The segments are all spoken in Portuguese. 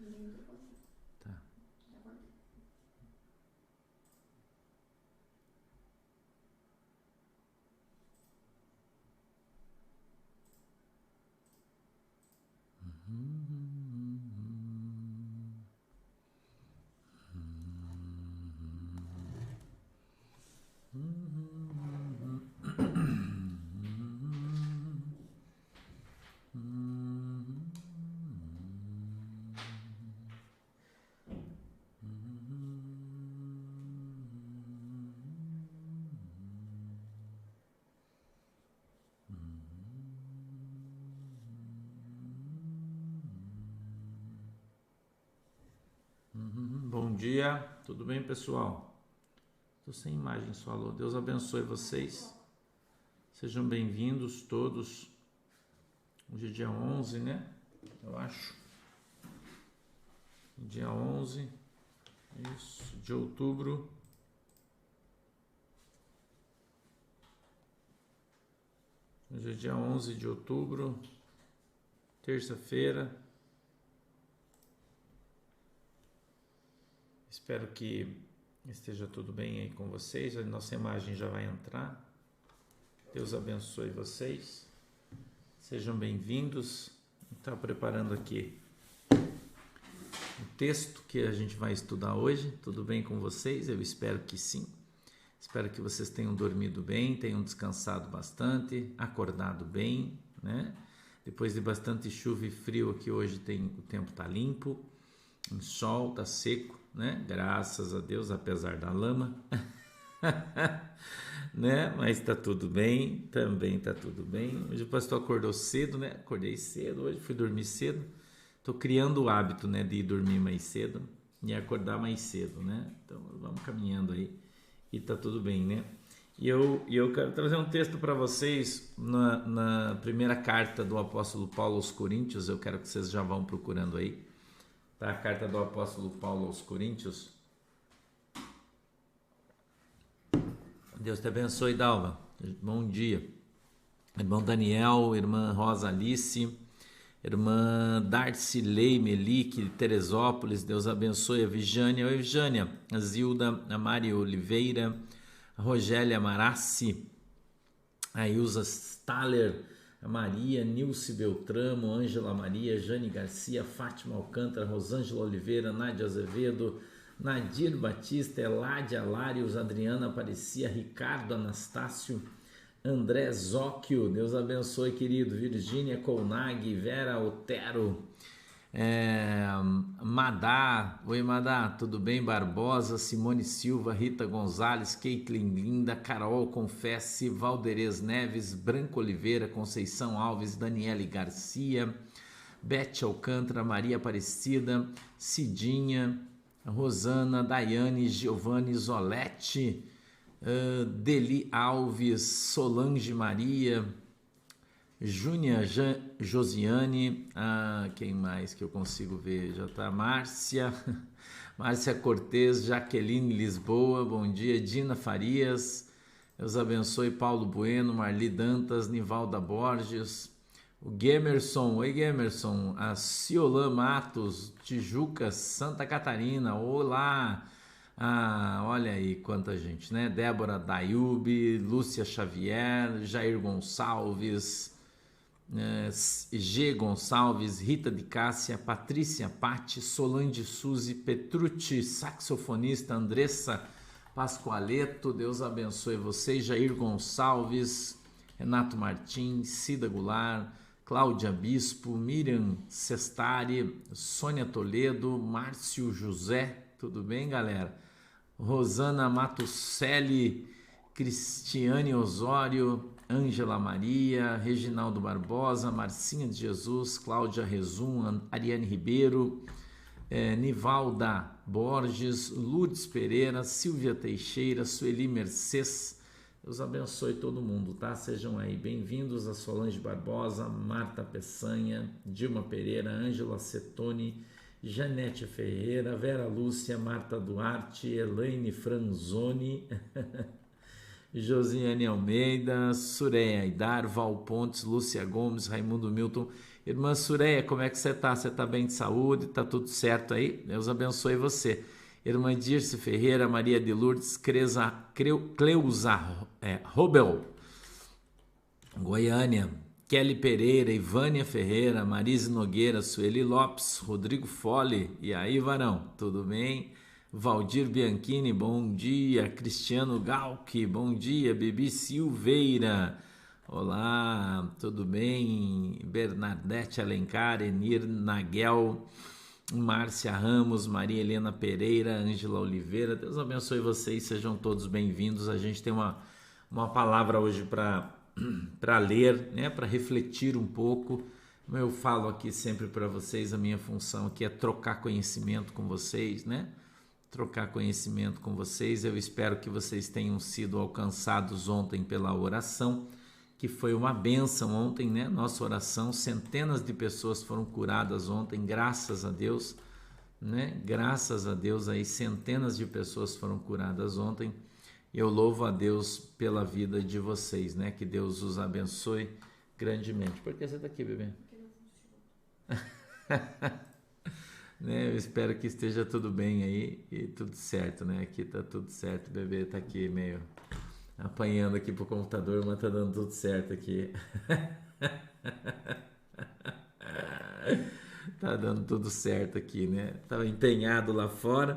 Tá. Bom dia, tudo bem, pessoal? Estou sem imagem, só alô. Deus abençoe vocês. Sejam bem-vindos todos. Hoje é dia 11, né? Eu acho. Dia 11, isso, de outubro. Hoje é dia 11 de outubro, terça-feira. Espero que esteja tudo bem aí com vocês. A nossa imagem já vai entrar. Deus abençoe vocês. Sejam bem-vindos. Estou preparando aqui o texto que a gente vai estudar hoje. Tudo bem com vocês? Eu espero que sim. Espero que vocês tenham dormido bem, tenham descansado bastante, acordado bem, né? Depois de bastante chuva e frio aqui hoje o tempo está limpo, o sol está seco, né? Graças a Deus, apesar da lama, né? Mas está tudo bem, também está tudo bem. Hoje o pastor acordou cedo, né? Acordei cedo hoje, fui dormir cedo. Estou criando o hábito, né, de ir dormir mais cedo e acordar mais cedo, né? Então vamos caminhando aí e tá tudo bem, né? E eu quero trazer um texto para vocês na primeira carta do apóstolo Paulo aos Coríntios. Eu quero que vocês já vão procurando aí, tá? A carta do apóstolo Paulo aos Coríntios. Deus te abençoe, Dalva. Bom dia. Irmão Daniel, irmã Rosa Alice, irmã Darcy Lei Melique, Teresópolis, Deus abençoe. A Vijânia, oi Vijânia, a Zilda, a Mari Oliveira, a Rogélia Marassi, a Ilza Staller, a Maria, Nilce Beltramo, Ângela Maria, Jane Garcia, Fátima Alcântara, Rosângela Oliveira, Nádia Azevedo, Nadir Batista, Eládia Lários, Adriana Aparecia, Ricardo Anastácio, André Zóquio, Deus abençoe, querido. Virgínia Colnag, Vera Otero, Madá, oi Madá, tudo bem? Barbosa, Simone Silva, Rita Gonzalez, Caitlin Linda, Carol Confesse, Valderez Neves, Branco Oliveira, Conceição Alves, Daniele Garcia, Bete Alcântara, Maria Aparecida, Cidinha, Rosana, Daiane, Giovanni Zolete, Deli Alves, Solange Maria, Júnia Josiane, quem mais que eu consigo ver? Já tá, Márcia Cortez, Jaqueline Lisboa, bom dia. Dina Farias, Deus abençoe. Paulo Bueno, Marli Dantas, Nivalda Borges, o Gemerson, oi Gemerson, a Ciolan Matos, Tijuca, Santa Catarina, olá. Olha aí quanta gente, né? Débora Dayub, Lúcia Xavier, Jair Gonçalves, G. Gonçalves, Rita de Cássia, Patrícia Patti, Solange Suzy, Petrucci, saxofonista, Andressa Pascoaleto, Deus abençoe vocês, Jair Gonçalves, Renato Martins, Cida Goulart, Cláudia Bispo, Miriam Sestari, Sônia Toledo, Márcio José, tudo bem, galera? Rosana Matucelli, Cristiane Osório, Ângela Maria, Reginaldo Barbosa, Marcinha de Jesus, Cláudia Rezum, Ariane Ribeiro, Nivalda Borges, Lourdes Pereira, Silvia Teixeira, Sueli Mercês. Deus abençoe todo mundo, tá? Sejam aí bem-vindos a Solange Barbosa, Marta Peçanha, Dilma Pereira, Ângela Setoni, Janete Ferreira, Vera Lúcia, Marta Duarte, Elaine Franzoni, Josiane Almeida, Sureia Aidar, Val Pontes, Lúcia Gomes, Raimundo Milton. Irmã Sureia, como é que você está? Você está bem de saúde? Está tudo certo aí? Deus abençoe você. Irmã Dirce Ferreira, Maria de Lourdes, Cleusa Robel, Goiânia, Kelly Pereira, Ivânia Ferreira, Marise Nogueira, Sueli Lopes, Rodrigo Fole, e aí, varão, tudo bem? Valdir Bianchini, bom dia. Cristiano Galque, bom dia. Bibi Silveira, olá, tudo bem? Bernadette Alencar, Enir Naguel, Márcia Ramos, Maria Helena Pereira, Ângela Oliveira. Deus abençoe vocês, sejam todos bem-vindos. A gente tem uma palavra hoje para ler, né? Para refletir um pouco. Como eu falo aqui sempre para vocês, a minha função aqui é trocar conhecimento com vocês, né? Trocar conhecimento com vocês. Eu espero que vocês tenham sido alcançados ontem pela oração, que foi uma bênção ontem, né? Nossa oração, centenas de pessoas foram curadas ontem, graças a Deus, né? Graças a Deus, aí centenas de pessoas foram curadas ontem. Eu louvo a Deus pela vida de vocês, né? Que Deus os abençoe grandemente. Por que você está aqui, bebê? Né? Eu espero que esteja tudo bem aí e tudo certo, né? Aqui tá tudo certo, o bebê tá aqui meio apanhando aqui pro computador, mas tá dando tudo certo aqui. Tá dando tudo certo aqui, né? Tava empenhado lá fora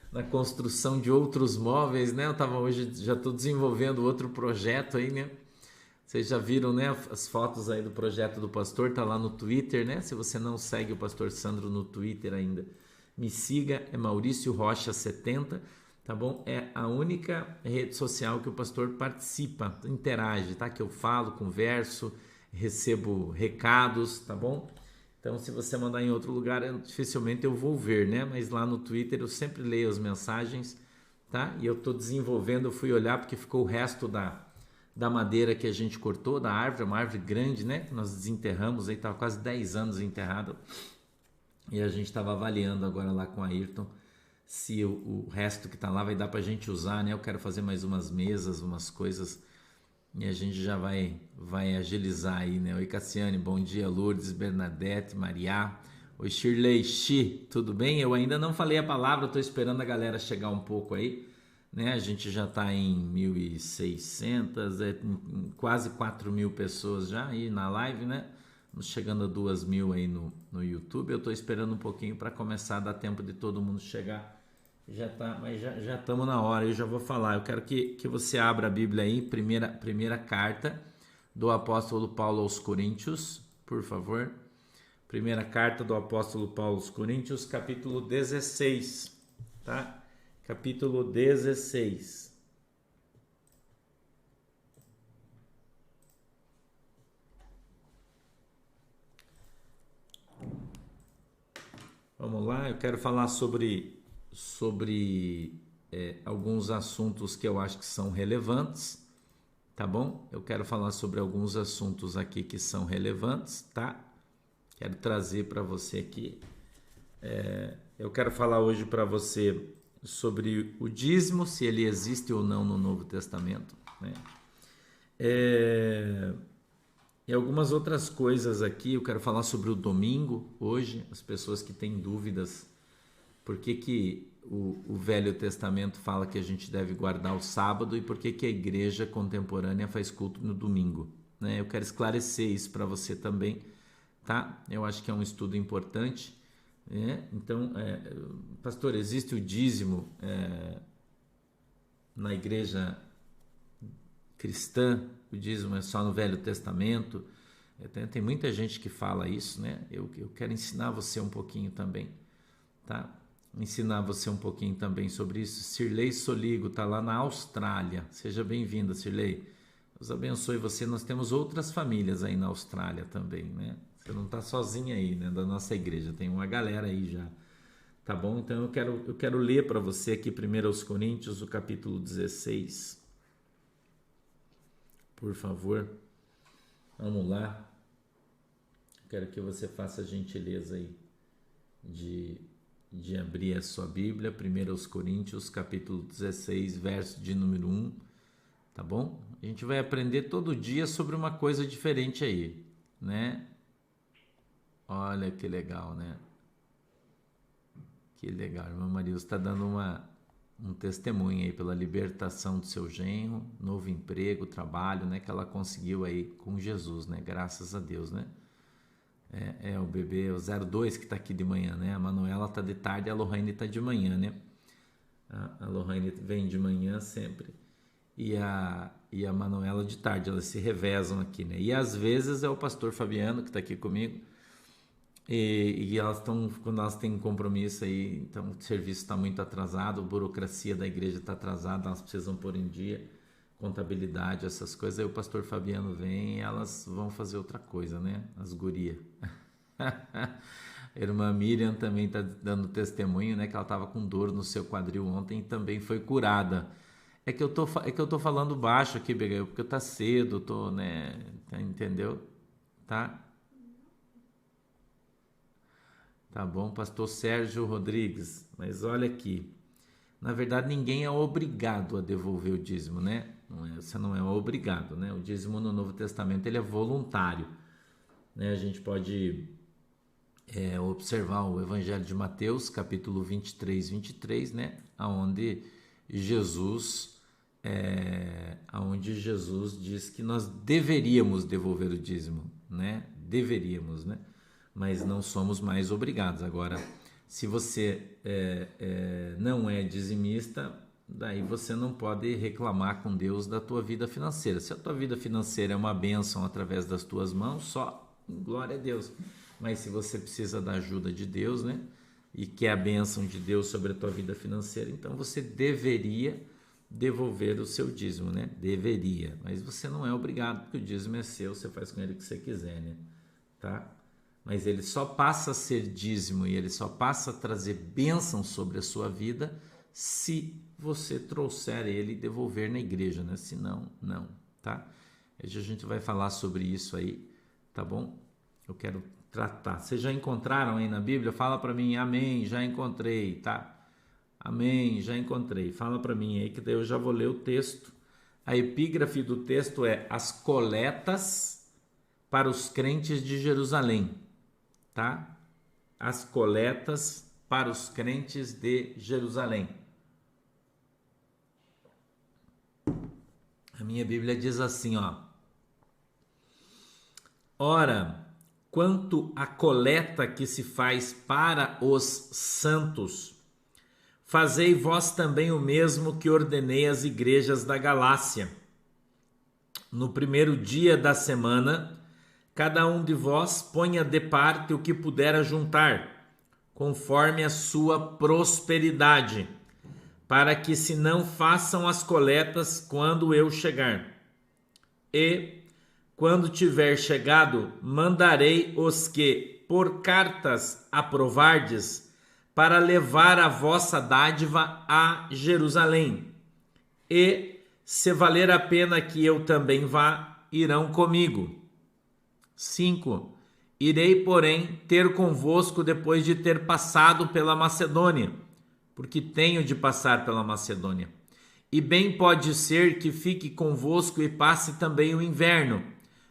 na construção de outros móveis, né? Eu tava hoje, já tô desenvolvendo outro projeto aí, né? Vocês já viram, né, as fotos aí do projeto do pastor, tá lá no Twitter, né? Se você não segue o pastor Sandro no Twitter ainda, me siga, é Maurício Rocha 70, tá bom? É a única rede social que o pastor participa, interage, tá? Que eu falo, converso, recebo recados, tá bom? Então, se você mandar em outro lugar, dificilmente eu vou ver, né? Mas lá no Twitter eu sempre leio as mensagens, tá? E eu tô desenvolvendo, eu fui olhar porque ficou o resto da madeira que a gente cortou, da árvore, uma árvore grande, né? Que nós desenterramos, aí estava quase 10 anos enterrado. E a gente estava avaliando agora lá com a Ayrton se o resto que está lá vai dar para a gente usar, né? Eu quero fazer mais umas mesas, umas coisas, e a gente já vai agilizar aí, né? Oi, Cassiane, bom dia. Lourdes, Bernadette, Maria. Oi, Shirley, tudo bem? Eu ainda não falei a palavra, estou esperando a galera chegar um pouco aí, né? A gente já está em 1.600, quase 4.000 pessoas já aí na live, né? Estamos chegando a 2.000 aí no YouTube. Eu estou esperando um pouquinho para começar a dar tempo de todo mundo chegar. Já tá, mas já estamos na hora, eu já vou falar. Eu quero que você abra a Bíblia aí, primeira carta do apóstolo Paulo aos Coríntios, por favor. Primeira carta do apóstolo Paulo aos Coríntios, capítulo 16, tá? Capítulo 16. Vamos lá, eu quero falar sobre alguns assuntos que eu acho que são relevantes, tá bom? Eu quero falar sobre alguns assuntos aqui que são relevantes, tá? Quero trazer para você aqui. Eu quero falar hoje para você sobre o dízimo, se ele existe ou não no Novo Testamento, né? E algumas outras coisas aqui. Eu quero falar sobre o domingo hoje, as pessoas que têm dúvidas, por que o Velho Testamento fala que a gente deve guardar o sábado e por que a igreja contemporânea faz culto no domingo, né? Eu quero esclarecer isso para você também, tá? Eu acho que é um estudo importante, né? Então, pastor, existe o dízimo na igreja cristã? O dízimo é só no Velho Testamento? Tem muita gente que fala isso, né? Eu quero ensinar você um pouquinho também, tá? Ensinar você um pouquinho também sobre isso. Cirlei Soligo está lá na Austrália. Seja bem-vinda, Cirlei. Deus abençoe você. Nós temos outras famílias aí na Austrália também, né? Você não está sozinha aí, né? Da nossa igreja. Tem uma galera aí já. Tá bom? Então eu quero ler para você aqui 1 Coríntios, o capítulo 16. Por favor. Vamos lá. Quero que você faça a gentileza aí de abrir a sua Bíblia, 1 Coríntios, capítulo 16, verso de número 1, tá bom? A gente vai aprender todo dia sobre uma coisa diferente aí, né? Olha que legal, né? Que legal. A irmã Marilza está dando um testemunho aí pela libertação do seu genro, novo emprego, trabalho, né? Que ela conseguiu aí com Jesus, né? Graças a Deus, né? O bebê, o 02 que está aqui de manhã, né? A Manuela está de tarde e a Lohane está de manhã, né? A Lohane vem de manhã sempre e a Manuela de tarde, elas se revezam aqui, né? E às vezes é o pastor Fabiano que está aqui comigo e elas estão, quando elas têm compromisso aí, então o serviço está muito atrasado, a burocracia da igreja está atrasada, elas precisam pôr em dia, contabilidade, essas coisas, aí o pastor Fabiano vem e elas vão fazer outra coisa, né? As gurias. A irmã Miriam também está dando testemunho, né? Que ela estava com dor no seu quadril ontem e também foi curada. É que eu tô falando baixo aqui, porque tá cedo, né? Entendeu? Tá? Tá bom, pastor Sérgio Rodrigues. Mas olha aqui. Na verdade, ninguém é obrigado a devolver o dízimo, né? Você não é obrigado, né? O dízimo no Novo Testamento ele é voluntário, né? A gente pode observar o Evangelho de Mateus, capítulo 23, né? Onde Jesus diz que nós deveríamos devolver o dízimo, né? Deveríamos, né? Mas não somos mais obrigados. Agora, se você não é dizimista, daí você não pode reclamar com Deus da tua vida financeira. Se a tua vida financeira é uma bênção através das tuas mãos, só glória a Deus. Mas se você precisa da ajuda de Deus, né? E quer a bênção de Deus sobre a tua vida financeira, então você deveria devolver o seu dízimo, né? Deveria. Mas você não é obrigado, porque o dízimo é seu, você faz com ele o que você quiser, né? Tá? Mas ele só passa a ser dízimo e ele só passa a trazer bênção sobre a sua vida se você trouxer ele e devolver na igreja, né? Se não, não, tá? Hoje a gente vai falar sobre isso aí, tá bom? Eu quero tratar. Vocês já encontraram aí na Bíblia? Fala para mim, amém, já encontrei, tá? Amém, já encontrei. Fala para mim aí que daí eu já vou ler o texto. A epígrafe do texto é as coletas para os crentes de Jerusalém, tá? As coletas para os crentes de Jerusalém. A minha Bíblia diz assim, ó. Ora, quanto à coleta que se faz para os santos, fazei vós também o mesmo que ordenei às igrejas da Galácia. No primeiro dia da semana, cada um de vós ponha de parte o que puder ajuntar, conforme a sua prosperidade, para que se não façam as coletas quando eu chegar. E, quando tiver chegado, mandarei os que, por cartas aprovardes, para levar a vossa dádiva a Jerusalém. E, se valer a pena que eu também vá, irão comigo. 5. Irei, porém, ter convosco depois de ter passado pela Macedônia, porque tenho de passar pela Macedônia. E bem pode ser que fique convosco e passe também o inverno,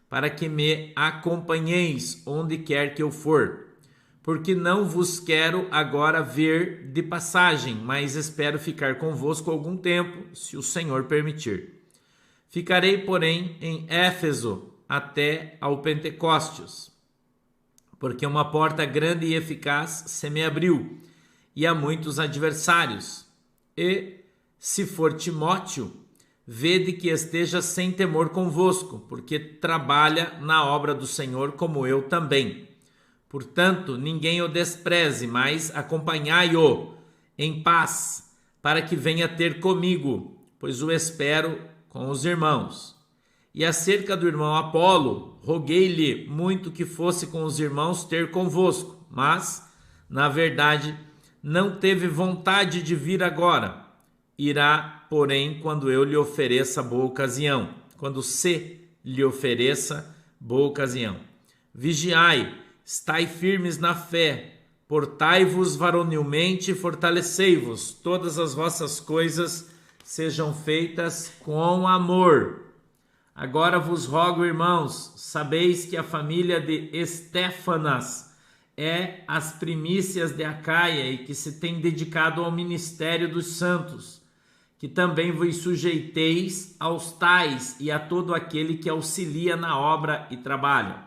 para que me acompanheis onde quer que eu for. Porque não vos quero agora ver de passagem, mas espero ficar convosco algum tempo, se o Senhor permitir. Ficarei, porém, em Éfeso até ao Pentecostes, porque uma porta grande e eficaz se me abriu, e há muitos adversários. E, se for Timóteo, vede que esteja sem temor convosco, porque trabalha na obra do Senhor como eu também. Portanto, ninguém o despreze, mas acompanhai-o em paz, para que venha ter comigo, pois o espero com os irmãos. E acerca do irmão Apolo, roguei-lhe muito que fosse com os irmãos ter convosco, mas, na verdade, não teve vontade de vir agora. Irá, porém, quando eu lhe ofereça boa ocasião, quando se lhe ofereça boa ocasião. Vigiai, estai firmes na fé, portai-vos varonilmente e fortalecei-vos, todas as vossas coisas sejam feitas com amor. Agora vos rogo, irmãos, sabeis que a família de Estéfanas é as primícias de Acaia e que se tem dedicado ao ministério dos santos, que também vos sujeiteis aos tais e a todo aquele que auxilia na obra e trabalha.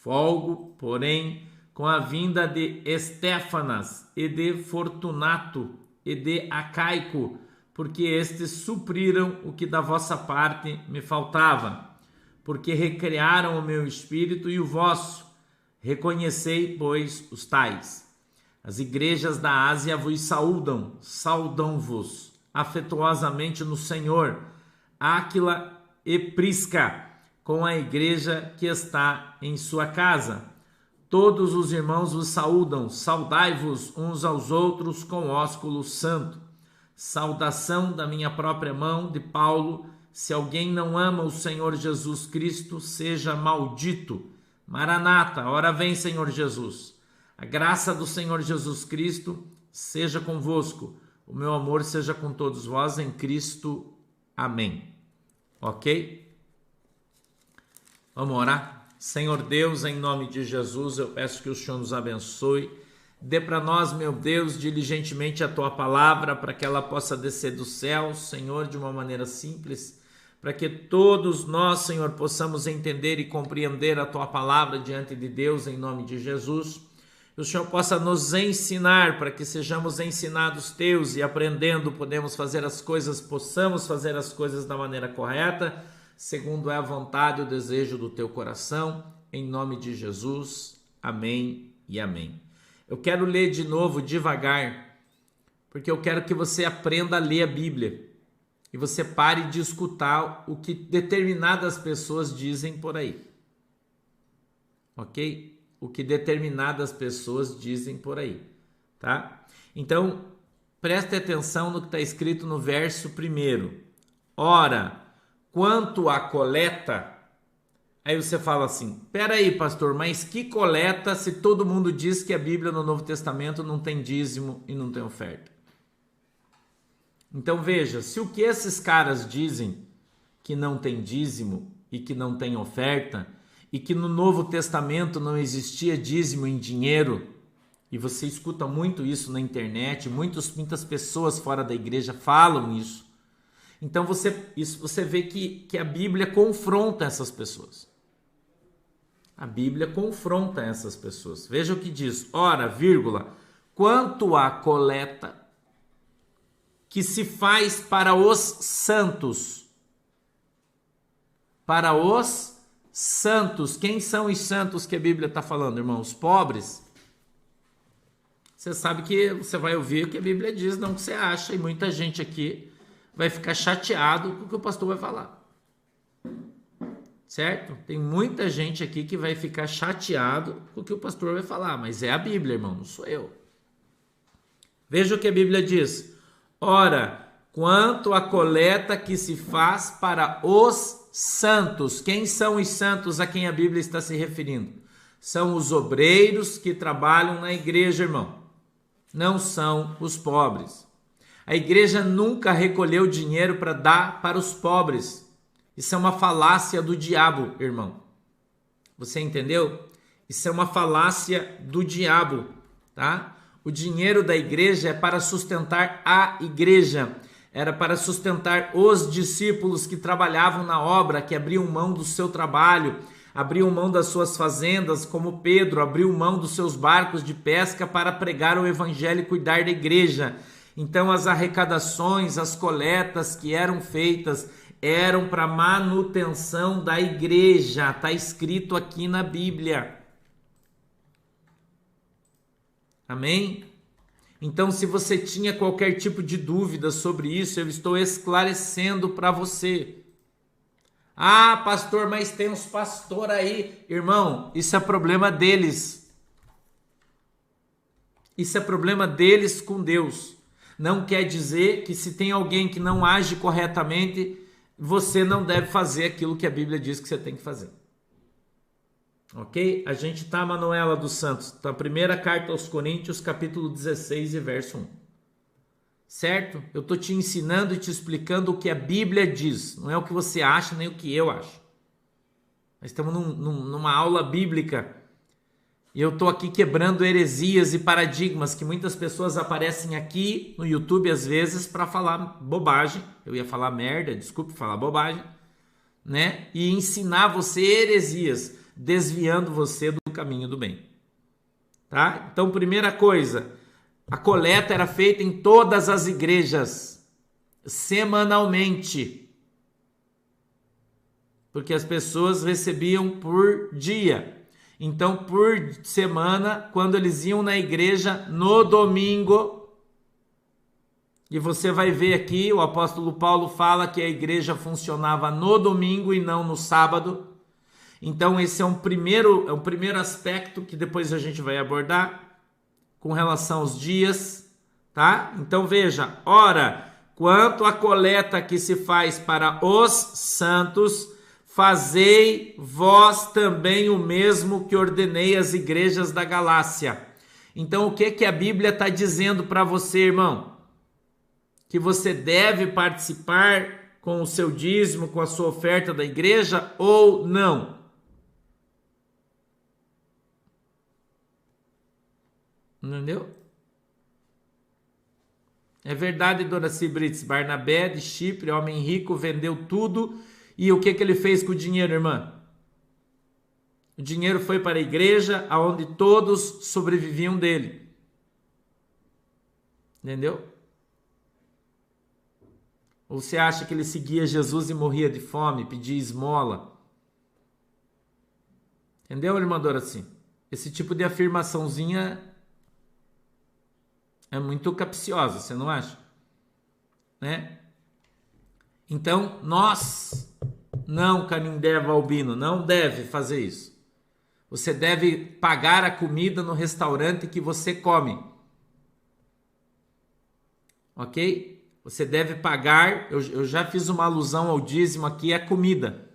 Folgo, porém, com a vinda de Estéfanas e de Fortunato e de Acaico, porque estes supriram o que da vossa parte me faltava, porque recriaram o meu espírito e o vosso. Reconhecei, pois, os tais. As igrejas da Ásia vos saudam-vos afetuosamente no Senhor. Áquila e Prisca, com a igreja que está em sua casa. Todos os irmãos vos saúdam, saudai-vos uns aos outros com ósculo santo. Saudação da minha própria mão, de Paulo. Se alguém não ama o Senhor Jesus Cristo, seja maldito. Maranata, ora vem, Senhor Jesus. A graça do Senhor Jesus Cristo seja convosco. O meu amor seja com todos vós em Cristo. Amém. Ok? Vamos orar? Senhor Deus, em nome de Jesus, eu peço que o Senhor nos abençoe. Dê para nós, meu Deus, diligentemente a Tua palavra, para que ela possa descer do céu, Senhor, de uma maneira simples, para que todos nós, Senhor, possamos entender e compreender a Tua palavra diante de Deus, em nome de Jesus. Que o Senhor possa nos ensinar, para que sejamos ensinados Teus e aprendendo, possamos fazer as coisas da maneira correta, segundo é a vontade e o desejo do Teu coração, em nome de Jesus. Amém e amém. Eu quero ler de novo devagar, porque eu quero que você aprenda a ler a Bíblia e você pare de escutar o que determinadas pessoas dizem por aí. Ok? O que determinadas pessoas dizem por aí, tá? Então, preste atenção no que está escrito no verso 1. Ora, quanto à coleta... Aí você fala assim, peraí, pastor, mas que coleta se todo mundo diz que a Bíblia no Novo Testamento não tem dízimo e não tem oferta? Então veja, se o que esses caras dizem que não tem dízimo e que não tem oferta e que no Novo Testamento não existia dízimo em dinheiro, e você escuta muito isso na internet, muitas pessoas fora da igreja falam isso, então você vê que a Bíblia confronta essas pessoas. A Bíblia confronta essas pessoas. Veja o que diz. Ora, vírgula, quanto à coleta que se faz para os santos. Para os santos. Quem são os santos que a Bíblia está falando, irmão? Os pobres. Você sabe que você vai ouvir o que a Bíblia diz, não o que você acha. E muita gente aqui vai ficar chateado com o que o pastor vai falar. Certo? Tem muita gente aqui que vai ficar chateado com o que o pastor vai falar, mas é a Bíblia, irmão, não sou eu. Veja o que a Bíblia diz. Ora, quanto à coleta que se faz para os santos. Quem são os santos a quem a Bíblia está se referindo? São os obreiros que trabalham na igreja, irmão. Não são os pobres. A igreja nunca recolheu dinheiro para dar para os pobres. Isso é uma falácia do diabo, irmão. Você entendeu? Isso é uma falácia do diabo, tá? O dinheiro da igreja é para sustentar a igreja. Era para sustentar os discípulos que trabalhavam na obra, que abriam mão do seu trabalho, abriam mão das suas fazendas, como Pedro abriu mão dos seus barcos de pesca para pregar o evangelho e cuidar da igreja. Então as arrecadações, as coletas que eram feitas eram para manutenção da igreja, está escrito aqui na Bíblia. Amém? Então, se você tinha qualquer tipo de dúvida sobre isso, eu estou esclarecendo para você. Ah, pastor, mas tem uns pastores aí. Irmão, isso é problema deles. Isso é problema deles com Deus. Não quer dizer que se tem alguém que não age corretamente, você não deve fazer aquilo que a Bíblia diz que você tem que fazer. Ok? A gente está, Manuela dos Santos, na primeira carta aos Coríntios, capítulo 16 e verso 1. certo? Eu estou te ensinando e te explicando o que a Bíblia diz, não é o que você acha nem o que eu acho. Nós estamos numa aula bíblica e eu estou aqui quebrando heresias e paradigmas que muitas pessoas aparecem aqui no YouTube às vezes para falar bobagem. Eu ia falar merda, desculpe falar bobagem, né? E ensinar você heresias, desviando você do caminho do bem. Tá? Então, primeira coisa, a coleta era feita em todas as igrejas, semanalmente. Porque as pessoas recebiam por dia. Então, por semana, quando eles iam na igreja no domingo, e você vai ver aqui, o apóstolo Paulo fala que a igreja funcionava no domingo e não no sábado. Então, esse é um primeiro aspecto que depois a gente vai abordar com relação aos dias, tá? Então, veja, ora, quanto à coleta que se faz para os santos, fazei vós também o mesmo que ordenei às igrejas da Galácia. Então, o que a Bíblia está dizendo para você, irmão? Que você deve participar com o seu dízimo, com a sua oferta da igreja ou não? Entendeu? É verdade, Doraci Brits, Barnabé de Chipre, homem rico, vendeu tudo. E o que ele fez com o dinheiro, irmã? O dinheiro foi para a igreja, onde todos sobreviviam dele. Entendeu? Ou você acha que ele seguia Jesus e morria de fome, pedia esmola? Entendeu, irmã Doraci? Esse tipo de afirmaçãozinha é muito capciosa, você não acha? Né? Então, nós, não, Canindé Valbino, não deve fazer isso. Você deve pagar a comida no restaurante que você come. Ok? Você deve pagar, eu já fiz uma alusão ao dízimo aqui, é comida.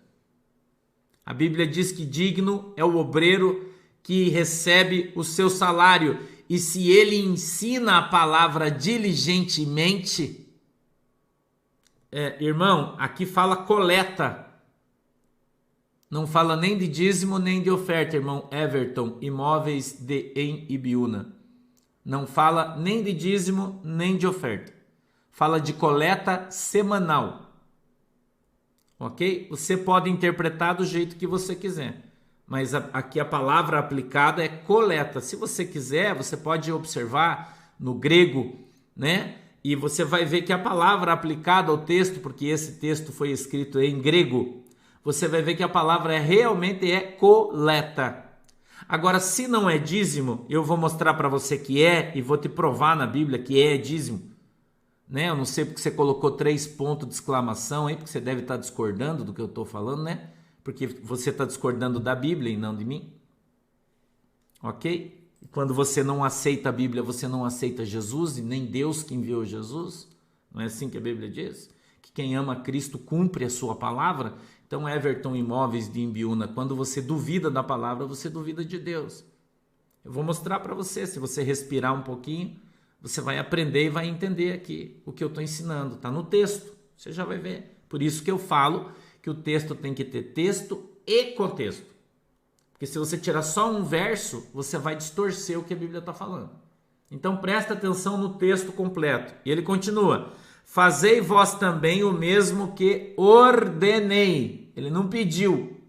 A Bíblia diz que digno é o obreiro que recebe o seu salário. E se ele ensina a palavra diligentemente... irmão, aqui fala coleta. Não fala nem de dízimo nem de oferta, irmão Everton, imóveis em Ibiúna. Não fala nem de dízimo nem de oferta. Fala de coleta semanal. Ok? Você pode interpretar do jeito que você quiser. Mas aqui a palavra aplicada é coleta. Se você quiser, você pode observar no grego, né? E você vai ver que a palavra aplicada ao texto, porque esse texto foi escrito em grego, você vai ver que a palavra realmente é coleta. Agora, se não é dízimo, eu vou mostrar para você que é, e vou te provar na Bíblia que é dízimo. Né? Eu não sei porque você colocou 3 pontos de exclamação aí, porque você deve estar discordando do que eu estou falando, né? Porque você está discordando da Bíblia e não de mim. Ok? Quando você não aceita a Bíblia, você não aceita Jesus e nem Deus que enviou Jesus. Não é assim que a Bíblia diz? Que quem ama Cristo cumpre a sua palavra. Então, Everton Imóveis de Imbiúna, quando você duvida da palavra, você duvida de Deus. Eu vou mostrar para você, se você respirar um pouquinho, você vai aprender e vai entender aqui o que eu estou ensinando. Está no texto, você já vai ver. Por isso que eu falo que o texto tem que ter texto e contexto. Porque se você tirar só um verso, você vai distorcer o que a Bíblia está falando. Então presta atenção no texto completo. E ele continua: fazei vós também o mesmo que ordenei. Ele não pediu.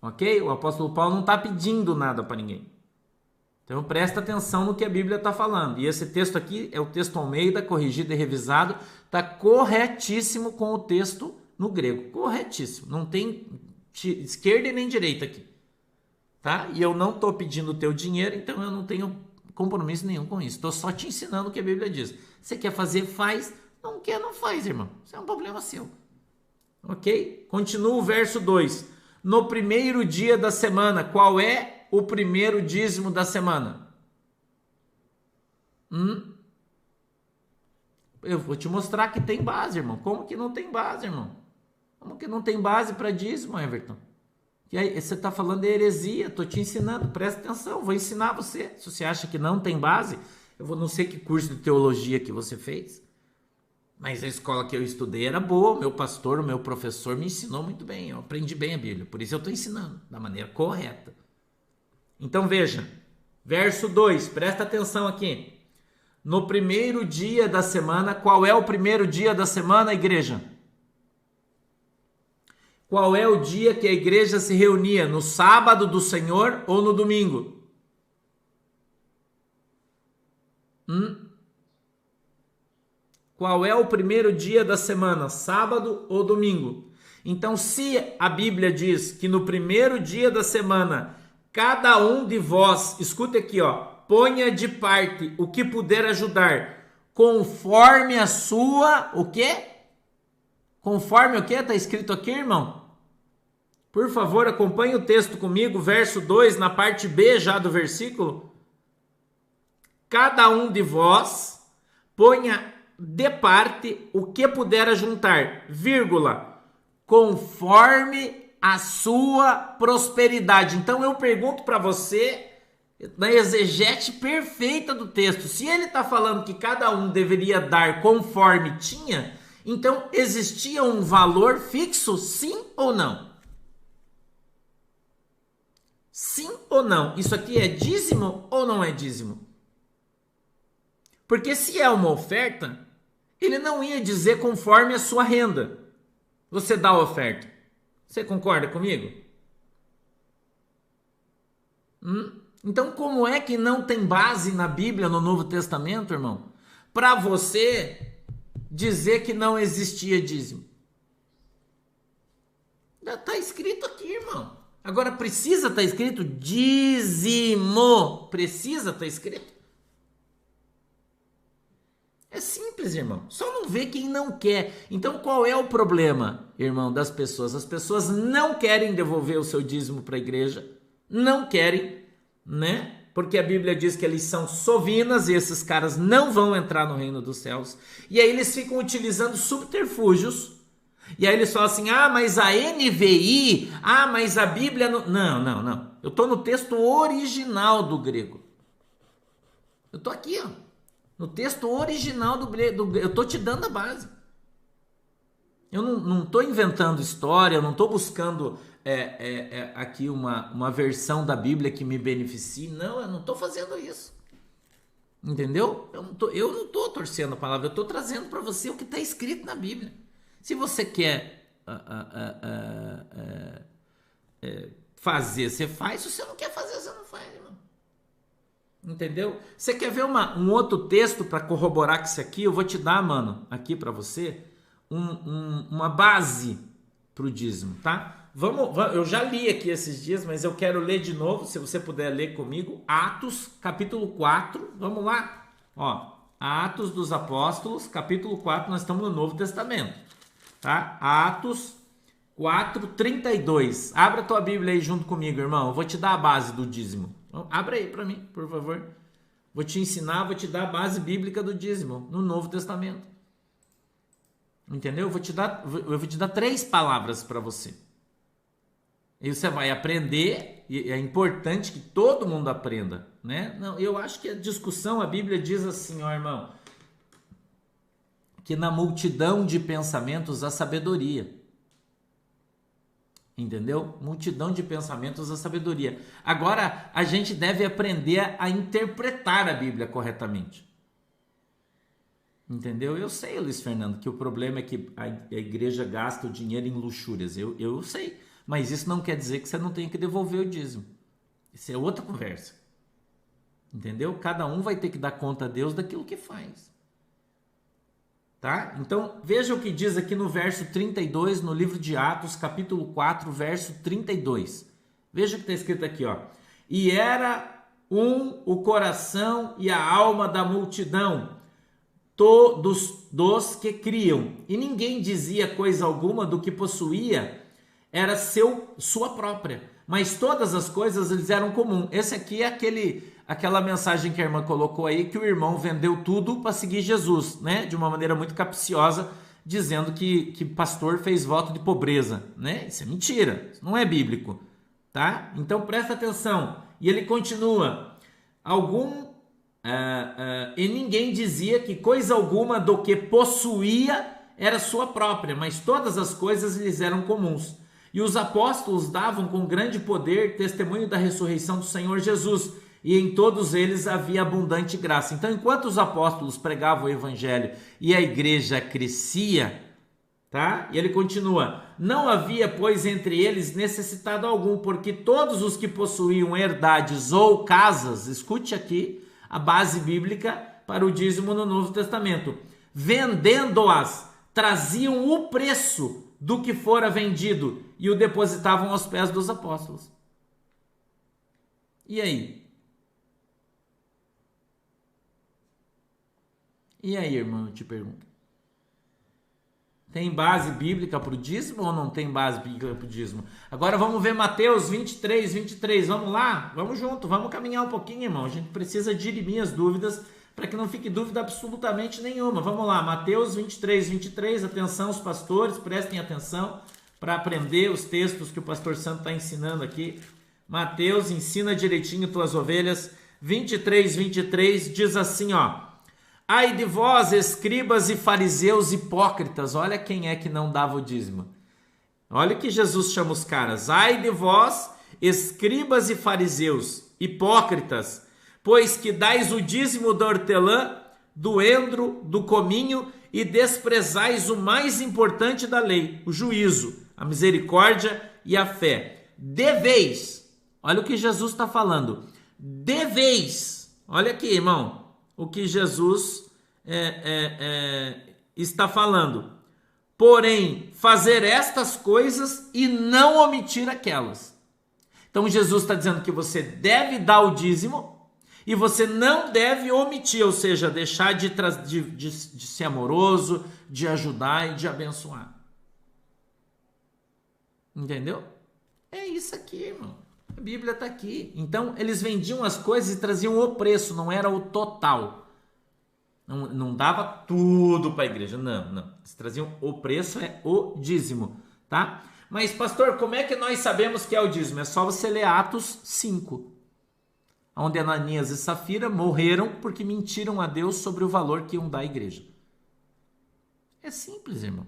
Ok? O apóstolo Paulo não está pedindo nada para ninguém. Então presta atenção no que a Bíblia está falando. E esse texto aqui é o texto Almeida, corrigido e revisado. Está corretíssimo com o texto no grego. Corretíssimo. Não tem esquerda e nem direita aqui. Tá? E eu não estou pedindo o teu dinheiro, então eu não tenho compromisso nenhum com isso. Estou só te ensinando o que a Bíblia diz. Você quer fazer, faz. Não quer, não faz, irmão. Isso é um problema seu. Ok? Continua o verso 2. No primeiro dia da semana, qual é o primeiro dízimo da semana? Eu vou te mostrar que tem base, irmão. Como que não tem base, irmão? Como que não tem base para dízimo, Everton? E aí, você está falando de heresia, estou te ensinando, presta atenção, vou ensinar você. Se você acha que não tem base, não sei que curso de teologia que você fez, mas a escola que eu estudei era boa, meu pastor, o meu professor me ensinou muito bem, eu aprendi bem a Bíblia, por isso eu estou ensinando da maneira correta. Então veja, verso 2, presta atenção aqui. No primeiro dia da semana, qual é o primeiro dia da semana, igreja? Qual é o dia que a igreja se reunia? No sábado do Senhor ou no domingo? Qual é o primeiro dia da semana? Sábado ou domingo? Então, se a Bíblia diz que no primeiro dia da semana, cada um de vós, escute aqui, ó, ponha de parte o que puder ajudar, conforme a sua, o quê? Conforme o quê? Está escrito aqui, irmão? Por favor, acompanhe o texto comigo, verso 2, na parte B já do versículo. Cada um de vós ponha de parte o que puder ajuntar, vírgula, conforme a sua prosperidade. Então eu pergunto para você, na exegese perfeita do texto, se ele está falando que cada um deveria dar conforme tinha, então existia um valor fixo, sim ou não? Sim ou não? Isso aqui é dízimo ou não é dízimo? Porque se é uma oferta, ele não ia dizer conforme a sua renda. Você dá a oferta. Você concorda comigo? Então, como é que não tem base na Bíblia, no Novo Testamento, irmão, para você dizer que não existia dízimo? Está escrito aqui, irmão. Agora, precisa estar escrito dízimo. Precisa estar escrito. É simples, irmão. Só não vê quem não quer. Então, qual é o problema, irmão, das pessoas? As pessoas não querem devolver o seu dízimo para a igreja. Não querem, né? Porque a Bíblia diz que eles são sovinas e esses caras não vão entrar no reino dos céus. E aí eles ficam utilizando subterfúgios. E aí eles falam assim, mas a NVI, mas a Bíblia... Não. Eu estou no texto original do grego. Eu estou aqui, ó. No texto original do grego. Eu estou te dando a base. Eu não estou inventando história, eu não estou buscando aqui uma versão da Bíblia que me beneficie. Não, eu não estou fazendo isso. Entendeu? Eu não estou torcendo a palavra, eu estou trazendo para você o que está escrito na Bíblia. Se você quer fazer, você faz. Se você não quer fazer, você não faz, irmão. Entendeu? Você quer ver um outro texto para corroborar com isso aqui? Eu vou te dar, mano, aqui para você, uma base para o dízimo, tá? Eu já li aqui esses dias, mas eu quero ler de novo, se você puder ler comigo, Atos, capítulo 4, vamos lá. Ó, Atos dos Apóstolos, capítulo 4, nós estamos no Novo Testamento. Tá? Atos 4:32. Abra a tua Bíblia aí junto comigo, irmão. Eu vou te dar a base do dízimo. Abra aí para mim, por favor. Vou te ensinar, vou te dar a base bíblica do dízimo no Novo Testamento. Entendeu? Eu vou te dar 3 palavras para você. E você vai aprender, e é importante que todo mundo aprenda, né? Não, eu acho que a discussão, a Bíblia diz assim, ó, irmão, que na multidão de pensamentos há sabedoria. Entendeu? Multidão de pensamentos há sabedoria. Agora, a gente deve aprender a interpretar a Bíblia corretamente. Entendeu? Eu sei, Luiz Fernando, que o problema é que a igreja gasta o dinheiro em luxúrias. Eu sei. Mas isso não quer dizer que você não tem que devolver o dízimo. Isso é outra conversa. Entendeu? Cada um vai ter que dar conta a Deus daquilo que faz. Tá? Então, veja o que diz aqui no verso 32, no livro de Atos, capítulo 4, verso 32. Veja o que está escrito aqui, ó. E era o coração e a alma da multidão, todos dos que criam. E ninguém dizia coisa alguma do que possuía, era sua própria. Mas todas as coisas eles eram comum. Esse aqui é aquela mensagem que a irmã colocou aí, que o irmão vendeu tudo para seguir Jesus, né? De uma maneira muito capciosa, dizendo que pastor fez voto de pobreza, né? Isso é mentira, isso não é bíblico, tá? Então presta atenção. E ele continua. E ninguém dizia que coisa alguma do que possuía era sua própria, mas todas as coisas lhes eram comuns. E os apóstolos davam com grande poder testemunho da ressurreição do Senhor Jesus, e em todos eles havia abundante graça. Então, enquanto os apóstolos pregavam o evangelho e a igreja crescia, tá? E ele continua: não havia, pois, entre eles necessitado algum, porque todos os que possuíam herdades ou casas, escute aqui a base bíblica para o dízimo no Novo Testamento, vendendo-as, traziam o preço do que fora vendido e o depositavam aos pés dos apóstolos. E aí? E aí, irmão, eu te pergunto. Tem base bíblica para o dízimo ou não tem base bíblica para o dízimo? Agora vamos ver Mateus 23. Vamos lá? Vamos junto, vamos caminhar um pouquinho, irmão. A gente precisa dirimir as dúvidas para que não fique dúvida absolutamente nenhuma. Vamos lá, Mateus 23. Atenção, os pastores, prestem atenção para aprender os textos que o pastor Santo está ensinando aqui. Mateus, ensina direitinho tuas ovelhas. 23 diz assim, ó: ai de vós, escribas e fariseus hipócritas. Olha quem é que não dava o dízimo. Olha que Jesus chama os caras. Ai de vós, escribas e fariseus hipócritas, pois que dais o dízimo da hortelã, do endro, do cominho, e desprezais o mais importante da lei, o juízo, a misericórdia e a fé. Deveis, olha o que Jesus está falando, deveis, olha aqui, irmão, o que Jesus está falando, porém, fazer estas coisas e não omitir aquelas. Então Jesus está dizendo que você deve dar o dízimo e você não deve omitir, ou seja, deixar de ser amoroso, de ajudar e de abençoar. Entendeu? É isso aqui, irmão. A Bíblia está aqui. Então, eles vendiam as coisas e traziam o preço, não era o total. Não dava tudo para a igreja, não. Eles traziam o preço, é o dízimo, tá? Mas, pastor, como é que nós sabemos que é o dízimo? É só você ler Atos 5. Onde Ananias e Safira morreram porque mentiram a Deus sobre o valor que iam dar à igreja. É simples, irmão.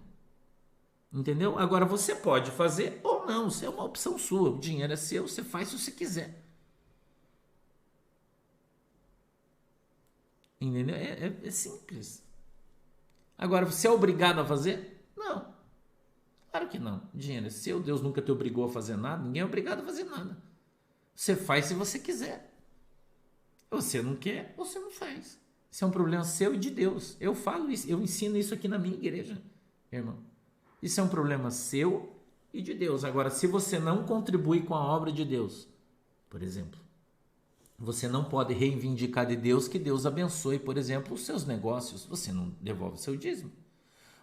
Entendeu? Agora você pode fazer ou não, isso é uma opção sua. O dinheiro é seu, você faz se você quiser. Entendeu? É simples. Agora, você é obrigado a fazer? Não. Claro que não. O dinheiro é seu, Deus nunca te obrigou a fazer nada, ninguém é obrigado a fazer nada. Você faz se você quiser. Você não quer, você não faz. Isso é um problema seu e de Deus. Eu falo isso, eu ensino isso aqui na minha igreja, irmão. Isso é um problema seu e de Deus. Agora, se você não contribui com a obra de Deus, por exemplo, você não pode reivindicar de Deus que Deus abençoe, por exemplo, os seus negócios. Você não devolve o seu dízimo.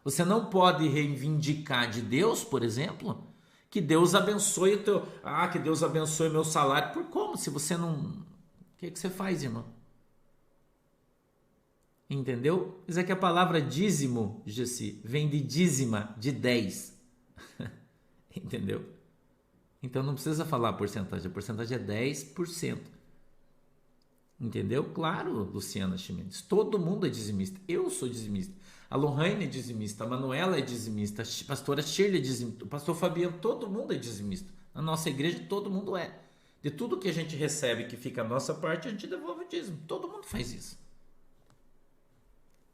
Você não pode reivindicar de Deus, por exemplo, que Deus abençoe o teu... que Deus abençoe o meu salário. Por como? Se você não... O que você faz, irmão? Entendeu? Isso é que a palavra dízimo, Gessi, vem de dízima, de 10. Entendeu? Então não precisa falar a porcentagem é 10%. Entendeu? Claro, Luciana Chimenez. Todo mundo é dizimista. Eu sou dizimista. A Lohane é dizimista. A Manuela é dizimista. A pastora Shirley é dizimista. O pastor Fabiano, todo mundo é dizimista. Na nossa igreja, todo mundo é. De tudo que a gente recebe que fica a nossa parte, a gente devolve o dízimo. Todo mundo faz isso.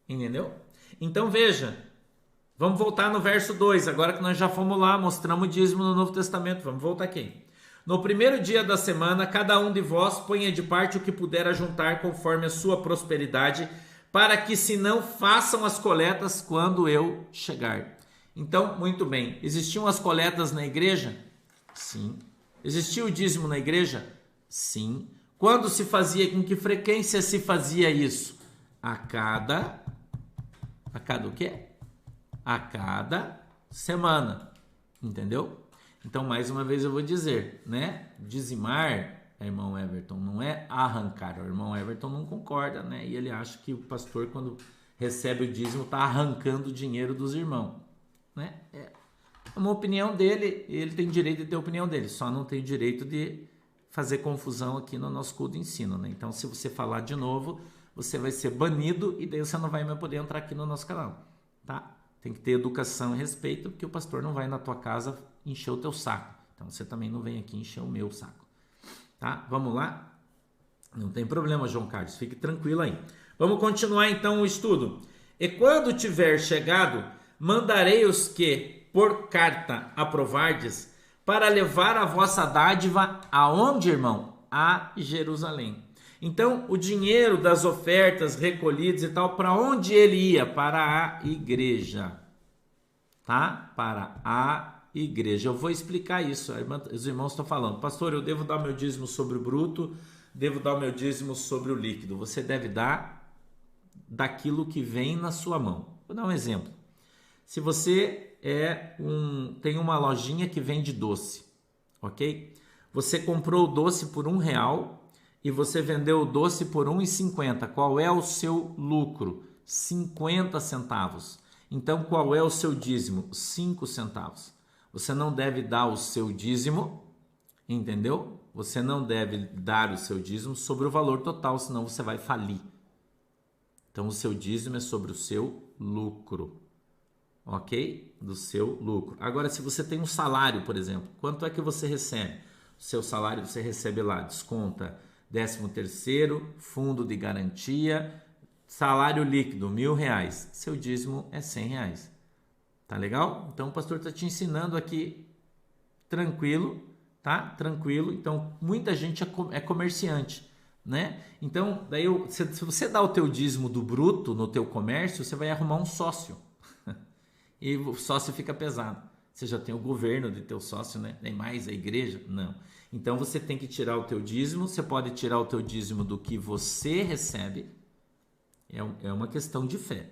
Entendeu? Então veja, vamos voltar no verso 2, agora que nós já fomos lá, mostramos o dízimo no Novo Testamento, vamos voltar aqui. No primeiro dia da semana, cada um de vós ponha de parte o que puder ajuntar conforme a sua prosperidade, para que se não façam as coletas quando eu chegar. Então, muito bem, existiam as coletas na igreja? Sim. Existia o dízimo na igreja? Sim. Quando se fazia, com que frequência se fazia isso? A cada o quê? A cada semana. Entendeu? Então, mais uma vez eu vou dizer, né? Dizimar, irmão Everton, não é arrancar. O irmão Everton não concorda, né? E ele acha que o pastor, quando recebe o dízimo, está arrancando o dinheiro dos irmãos, né? É uma opinião dele, ele tem direito de ter a opinião dele, só não tem direito de fazer confusão aqui no nosso culto de ensino, né? Então, se você falar de novo, você vai ser banido e daí você não vai mais poder entrar aqui no nosso canal, tá? Tem que ter educação e respeito, porque o pastor não vai na tua casa encher o teu saco. Então você também não vem aqui encher o meu saco, tá? Vamos lá? Não tem problema, João Carlos, fique tranquilo aí. Vamos continuar então o estudo. E quando tiver chegado, mandarei os que por carta aprovardes, para levar a vossa dádiva aonde, irmão? A Jerusalém. Então, o dinheiro das ofertas recolhidas e tal, para onde ele ia? Para a igreja. Tá? Para a igreja. Eu vou explicar isso. Os irmãos estão falando, pastor, eu devo dar meu dízimo sobre o bruto, devo dar o meu dízimo sobre o líquido. Você deve dar daquilo que vem na sua mão. Vou dar um exemplo. Se você tem uma lojinha que vende doce, ok? Você comprou o doce por R$1 e você vendeu o doce por R$1,50. Qual é o seu lucro? 50 centavos. Então, qual é o seu dízimo? 5 centavos. Você não deve dar o seu dízimo, entendeu? Você não deve dar o seu dízimo sobre o valor total, senão você vai falir. Então, o seu dízimo é sobre o seu lucro. Ok? Do seu lucro. Agora, se você tem um salário, por exemplo, quanto é que você recebe? O seu salário você recebe lá, desconta 13º, fundo de garantia, salário líquido, R$1.000. Seu dízimo é R$100. Tá legal? Então, o pastor está te ensinando aqui, tranquilo, tá? Tranquilo. Então, muita gente é comerciante, né? Então, daí se você dá o teu dízimo do bruto no teu comércio, você vai arrumar um sócio. E o sócio fica pesado. Você já tem o governo de teu sócio, né? Nem mais a igreja? Não. Então você tem que tirar o teu dízimo. Você pode tirar o teu dízimo do que você recebe. É uma questão de fé,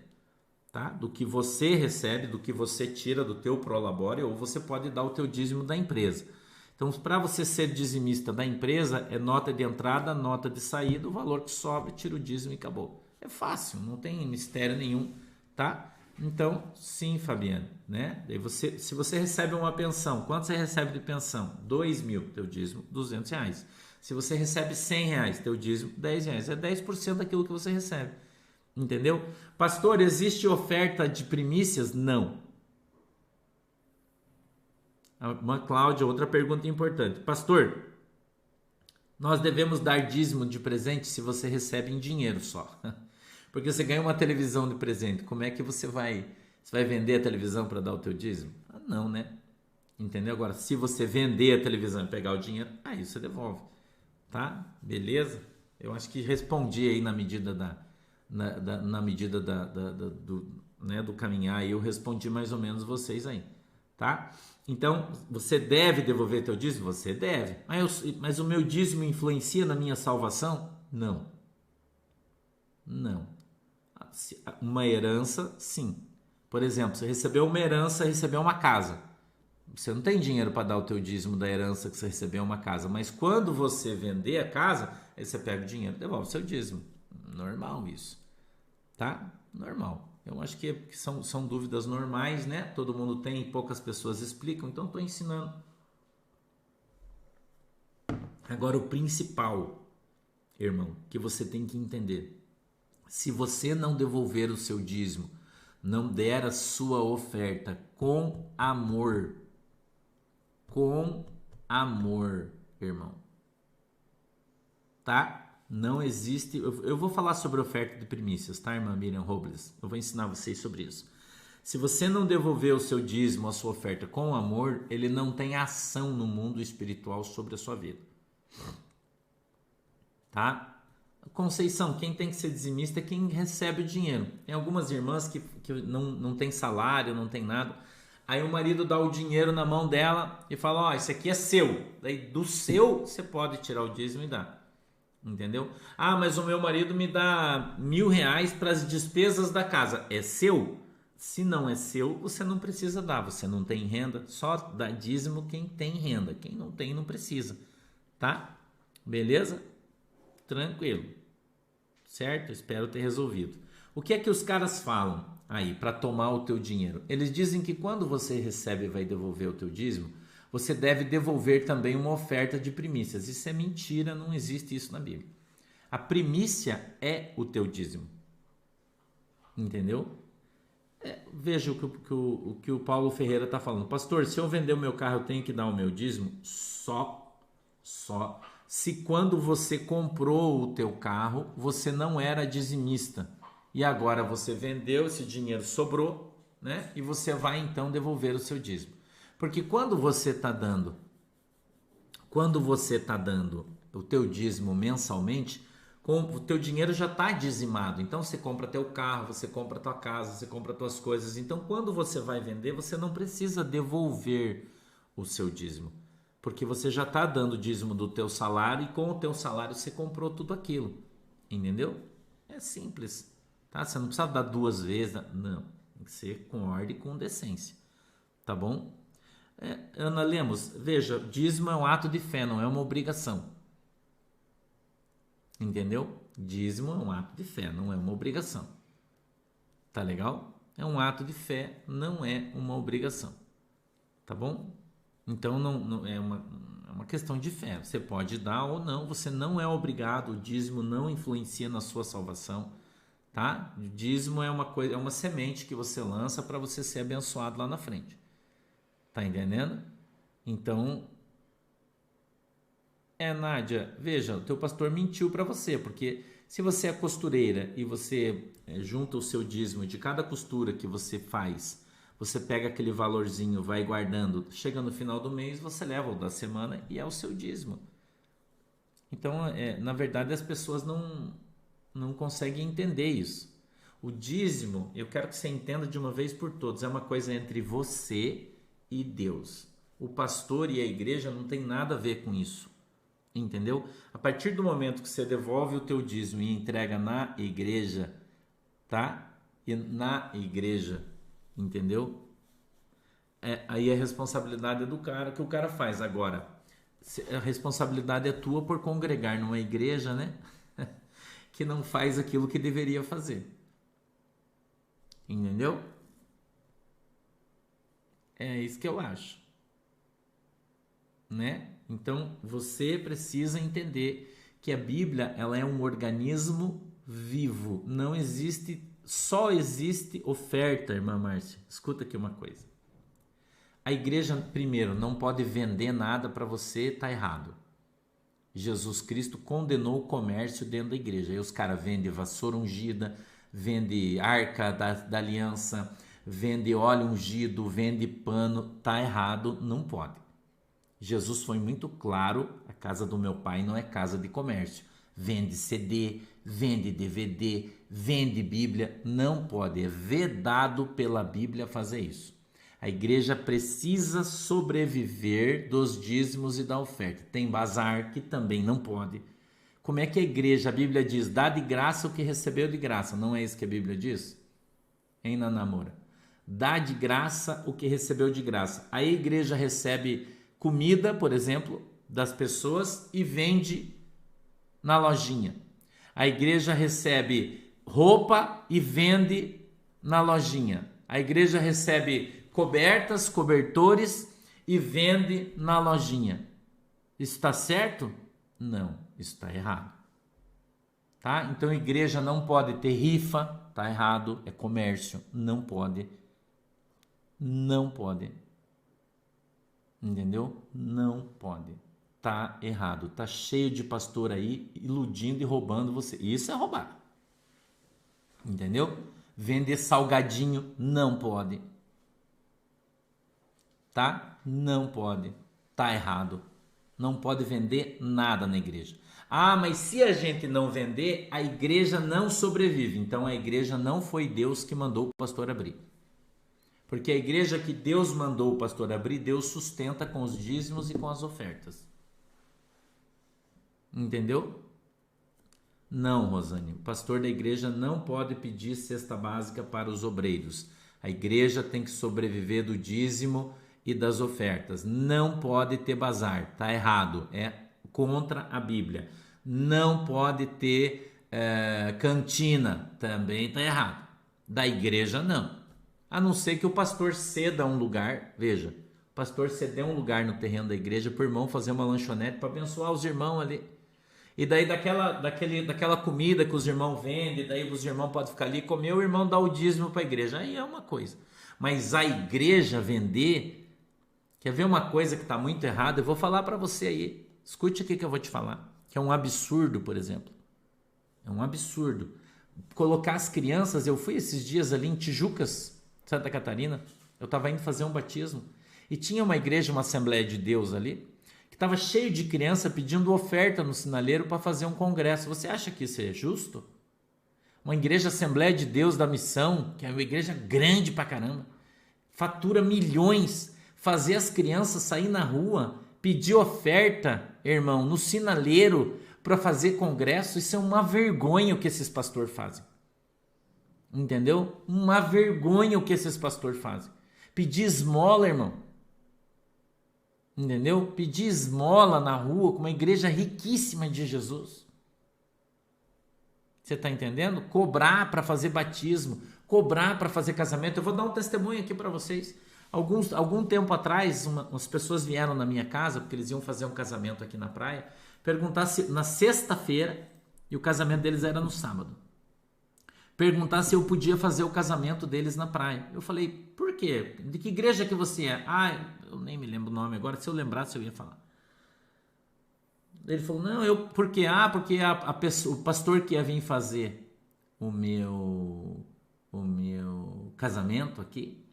tá? Do que você recebe, do que você tira do teu prolabore, ou você pode dar o teu dízimo da empresa. Então, para você ser dizimista da empresa, é nota de entrada, nota de saída, o valor que sobra, tira o dízimo e acabou. É fácil, não tem mistério nenhum, tá? Então, sim, Fabiano, né? Daí se você recebe uma pensão, quanto você recebe de pensão? 2.000, teu dízimo, R$200. Se você recebe R$100, teu dízimo, R$10. É 10% daquilo que você recebe, entendeu? Pastor, existe oferta de primícias? Não. Uma Cláudia, outra pergunta importante. Pastor, nós devemos dar dízimo de presente se você recebe em dinheiro só. Porque você ganha uma televisão de presente, como é que você vai vender a televisão para dar o teu dízimo? Ah, não, né? Entendeu? Agora, se você vender a televisão e pegar o dinheiro, aí você devolve, tá? Beleza? Eu acho que respondi aí na medida do caminhar, eu respondi mais ou menos vocês aí, tá? Então, você deve devolver teu dízimo? Você deve. Mas o meu dízimo influencia na minha salvação? Não. Não. Uma herança, sim. Por exemplo, você recebeu uma herança, recebeu uma casa. Você não tem dinheiro para dar o teu dízimo da herança que você recebeu uma casa, mas quando você vender a casa, aí você pega o dinheiro e devolve o seu dízimo. Normal isso, tá? Normal. Eu acho que são dúvidas normais, né? Todo mundo tem, poucas pessoas explicam, então estou ensinando. Agora, o principal, irmão, que você tem que entender. Se você não devolver o seu dízimo, não der a sua oferta com amor, irmão, tá? Não existe, eu vou falar sobre oferta de primícias, tá, irmã Miriam Robles? Eu vou ensinar vocês sobre isso. Se você não devolver o seu dízimo, a sua oferta com amor, ele não tem ação no mundo espiritual sobre a sua vida, tá? Conceição, quem tem que ser dizimista é quem recebe o dinheiro. Tem algumas irmãs que não tem salário, não tem nada. Aí o marido dá o dinheiro na mão dela e fala, ó, isso aqui é seu. Daí do seu você pode tirar o dízimo e dar. Entendeu? Ah, mas o meu marido me dá R$1.000 para as despesas da casa. É seu? Se não é seu, você não precisa dar. Você não tem renda, só dá dízimo quem tem renda. Quem não tem, não precisa. Tá? Beleza? Tranquilo, certo? Espero ter resolvido. O que é que os caras falam aí para tomar o teu dinheiro? Eles dizem que quando você recebe e vai devolver o teu dízimo, você deve devolver também uma oferta de primícias. Isso é mentira, não existe isso na Bíblia. A primícia é o teu dízimo. Entendeu? Veja o que o Paulo Ferreira está falando. Pastor, se eu vender o meu carro, eu tenho que dar o meu dízimo? Só se quando você comprou o teu carro, você não era dizimista. E agora você vendeu, esse dinheiro sobrou, né? E você vai então devolver o seu dízimo. Porque quando você está dando o teu dízimo mensalmente, o teu dinheiro já está dizimado. Então você compra teu carro, você compra tua casa, você compra tuas coisas. Então quando você vai vender, você não precisa devolver o seu dízimo, porque você já está dando o dízimo do teu salário e com o teu salário você comprou tudo aquilo. Entendeu? É simples, tá? Você não precisa dar duas vezes, não. Tem que ser com ordem e com decência, tá bom? Ana Lemos, veja, dízimo é um ato de fé, não é uma obrigação. Entendeu? Dízimo é um ato de fé, não é uma obrigação. Tá legal? É um ato de fé, não é uma obrigação. Tá bom? Então não é uma questão de fé. Você pode dar ou não, você não é obrigado, o dízimo não influencia na sua salvação. Tá? O dízimo é uma semente que você lança para você ser abençoado lá na frente. Tá entendendo? Então, Nádia, veja, o teu pastor mentiu para você, porque se você é costureira e você junta o seu dízimo de cada costura que você faz, você pega aquele valorzinho, vai guardando, chega no final do mês, você leva o da semana e é o seu dízimo. Então, na verdade, as pessoas não conseguem entender isso. O dízimo, eu quero que você entenda de uma vez por todas, é uma coisa entre você e Deus. O pastor e a igreja não tem nada a ver com isso. Entendeu? A partir do momento que você devolve o teu dízimo e entrega na igreja, tá? E na igreja, entendeu? Aí a responsabilidade é do cara, que o cara faz. Agora, a responsabilidade é tua por congregar numa igreja, né? Que não faz aquilo que deveria fazer. Entendeu? É isso que eu acho. Né? Então você precisa entender que a Bíblia ela é um organismo vivo. Não existe, só existe oferta, irmã Márcia. Escuta aqui uma coisa. A igreja, primeiro, não pode vender nada para você, tá errado. Jesus Cristo condenou o comércio dentro da igreja. Aí os caras vendem vassoura ungida, vende arca da aliança, vende óleo ungido, vende pano, tá errado, não pode. Jesus foi muito claro, a casa do meu pai não é casa de comércio. Vende CD, vende DVD, vende Bíblia, não pode, é vedado pela Bíblia fazer isso. A igreja precisa sobreviver dos dízimos e da oferta. Tem bazar que também não pode. Como é que a igreja, a Bíblia diz, dá de graça o que recebeu de graça, não é isso que a Bíblia diz? Hein, Nanamora? Dá de graça o que recebeu de graça. A igreja recebe comida, por exemplo, das pessoas e vende na lojinha. A igreja recebe roupa e vende na lojinha. A igreja recebe cobertas, cobertores e vende na lojinha. Isso está certo? Não, isso está errado. Tá? Então a igreja não pode ter rifa, está errado, é comércio, não pode. Não pode. Entendeu? Não pode. Tá errado. Tá cheio de pastor aí iludindo e roubando você. Isso é roubar. Entendeu? Vender salgadinho não pode. Tá? Não pode. Tá errado. Não pode vender nada na igreja. Ah, mas se a gente não vender, a igreja não sobrevive. Então a igreja não foi Deus que mandou o pastor abrir. Porque a igreja que Deus mandou o pastor abrir, Deus sustenta com os dízimos e com as ofertas. Entendeu? Não, Rosane. O pastor da igreja não pode pedir cesta básica para os obreiros. A igreja tem que sobreviver do dízimo e das ofertas. Não pode ter bazar. Está errado. É contra a Bíblia. Não pode ter cantina. Também está errado. Da igreja, não. A não ser que o pastor ceda um lugar, veja, o pastor ceder um lugar no terreno da igreja para o irmão fazer uma lanchonete para abençoar os irmãos ali. E daí daquela comida que os irmãos vendem, daí os irmãos podem ficar ali e comer, o irmão dá o dízimo para a igreja. Aí é uma coisa. Mas a igreja vender, quer ver uma coisa que está muito errada? Eu vou falar para você aí. Escute aqui que eu vou te falar. Que é um absurdo, por exemplo. É um absurdo. Colocar as crianças, eu fui esses dias ali em Tijucas, Santa Catarina, eu estava indo fazer um batismo. E tinha uma igreja, uma Assembleia de Deus ali, estava cheio de criança pedindo oferta no sinaleiro para fazer um congresso. Você acha que isso é justo? Uma igreja Assembleia de Deus da Missão, que é uma igreja grande pra caramba, fatura milhões, fazer as crianças sair na rua, pedir oferta, irmão, no sinaleiro para fazer congresso, isso é uma vergonha o que esses pastores fazem. Entendeu? Uma vergonha o que esses pastores fazem. Pedir esmola, irmão. Entendeu? Pedir esmola na rua com uma igreja riquíssima de Jesus. Você está entendendo? Cobrar para fazer batismo, cobrar para fazer casamento. Eu vou dar um testemunho aqui para vocês. Algum tempo atrás, umas pessoas vieram na minha casa, porque eles iam fazer um casamento aqui na praia, perguntar se na sexta-feira, e o casamento deles era no sábado, perguntar se eu podia fazer o casamento deles na praia. Eu falei, por quê? De que igreja que você é? Eu nem me lembro o nome agora, se eu lembrasse eu ia falar. Ele falou, não, por quê? Porque o pastor que ia vir fazer o meu casamento aqui,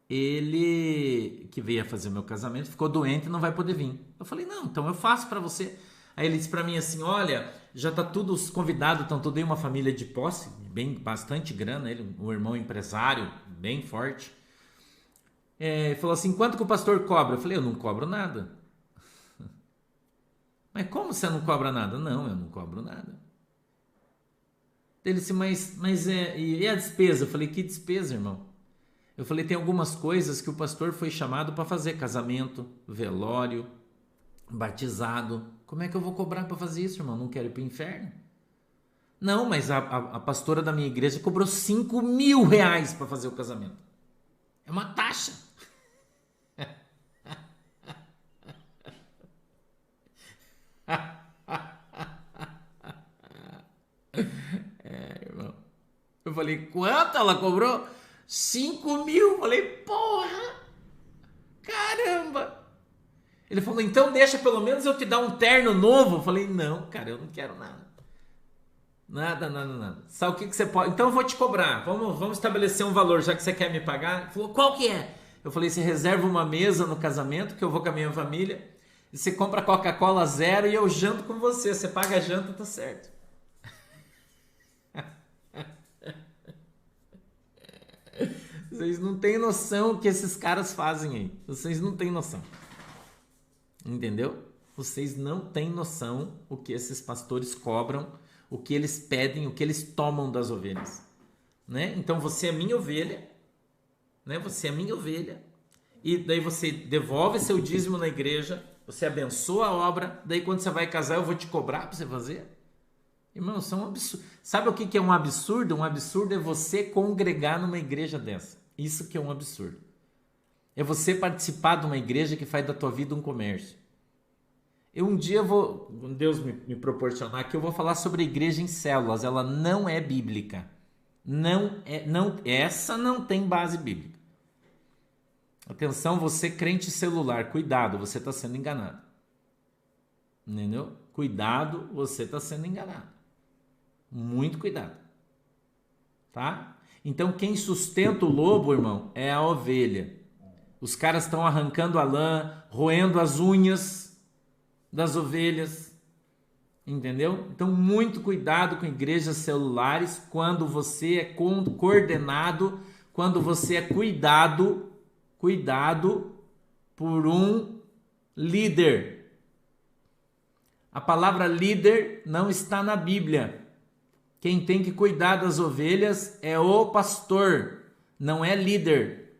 ele que veio fazer o meu casamento, ficou doente e não vai poder vir. Eu falei, não, então eu faço para você. Aí ele disse para mim assim, olha, já tá tudo, os convidados estão tudo em uma família de posse, bastante grana, ele, um irmão empresário, bem forte. Ele falou assim, quanto que o pastor cobra? Eu falei, eu não cobro nada. Mas como você não cobra nada? Não, eu não cobro nada. Ele disse, e a despesa? Eu falei, que despesa, irmão? Eu falei, tem algumas coisas que o pastor foi chamado para fazer, casamento, velório, batizado. Como é que eu vou cobrar para fazer isso, irmão? Não quero ir para o inferno. Não, mas a pastora da minha igreja cobrou 5 mil reais para fazer o casamento. É uma taxa. Irmão. Eu falei, quanto ela cobrou? 5 mil. Eu falei, porra, caramba. Ele falou, então deixa pelo menos eu te dar um terno novo. Eu falei, não, cara, eu não quero nada. Nada. Sabe o que você pode? Então eu vou te cobrar. Vamos estabelecer um valor, já que você quer me pagar. Ele falou, qual que é? Eu falei, você reserva uma mesa no casamento, que eu vou com a minha família, e você compra Coca-Cola zero e eu janto com você. Você paga a janta, tá certo. Vocês não têm noção o que esses caras fazem aí. Vocês não têm noção. Entendeu? Vocês não têm noção o que esses pastores cobram, o que eles pedem, o que eles tomam das ovelhas. Né? Então você é minha ovelha, né? Você é minha ovelha, e daí você devolve seu dízimo na igreja, você abençoa a obra, daí quando você vai casar eu vou te cobrar para você fazer? Irmão, isso é um absurdo. Sabe o que é um absurdo? Um absurdo é você congregar numa igreja dessa. Isso que é um absurdo. É você participar de uma igreja que faz da tua vida um comércio. Um dia Deus me proporcionar que eu vou falar sobre a igreja em células. Ela não é bíblica. Essa não tem base bíblica. Atenção, você crente celular, cuidado, você está sendo enganado. Entendeu? Cuidado, você está sendo enganado. Muito cuidado. Tá? Então quem sustenta o lobo, irmão, é a ovelha. Os caras estão arrancando a lã, roendo as unhas das ovelhas. Entendeu? Então muito cuidado com igrejas celulares quando você é coordenado, quando você é cuidado por um líder. A palavra líder não está na Bíblia. Quem tem que cuidar das ovelhas é o pastor, não é líder.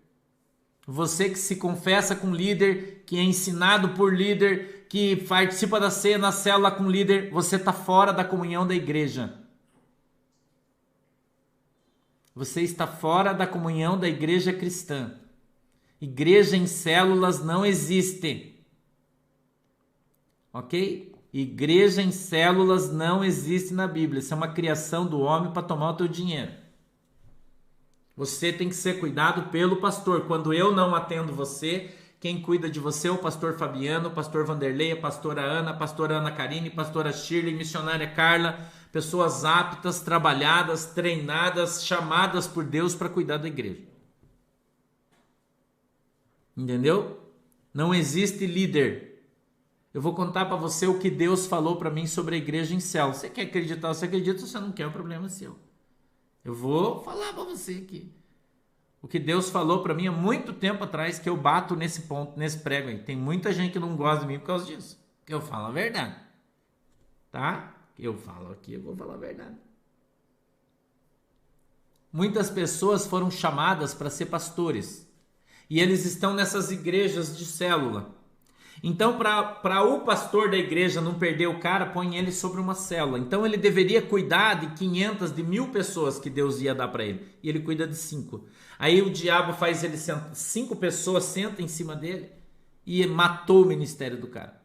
Você que se confessa com líder, que é ensinado por líder, que participa da ceia na célula com líder, você está fora da comunhão da igreja. Você está fora da comunhão da igreja cristã. Igreja em células não existe. Ok? Igreja em células não existe na Bíblia. Isso é uma criação do homem para tomar o teu dinheiro. Você tem que ser cuidado pelo pastor. Quando eu não atendo você, quem cuida de você é o pastor Fabiano, o pastor Vanderlei, a pastora Ana Karine, a pastora Shirley, missionária Carla, pessoas aptas, trabalhadas, treinadas, chamadas por Deus para cuidar da igreja. Entendeu? Não existe líder. Eu vou contar para você o que Deus falou para mim sobre a igreja em céu. Você quer acreditar, você acredita, se você não quer, o problema é seu. Eu vou falar para você aqui. O que Deus falou para mim há muito tempo atrás, que eu bato nesse ponto, nesse prego aí. Tem muita gente que não gosta de mim por causa disso. Que eu falo a verdade. Tá? Eu falo aqui, eu vou falar a verdade. Muitas pessoas foram chamadas para ser pastores. E eles estão nessas igrejas de célula. Então, para o pastor da igreja não perder o cara, põe ele sobre uma célula. Então, ele deveria cuidar de 500, de 1000 pessoas que Deus ia dar para ele. E ele cuida de 5. Aí o diabo faz ele sentar, 5 pessoas sentam em cima dele e matou o ministério do cara.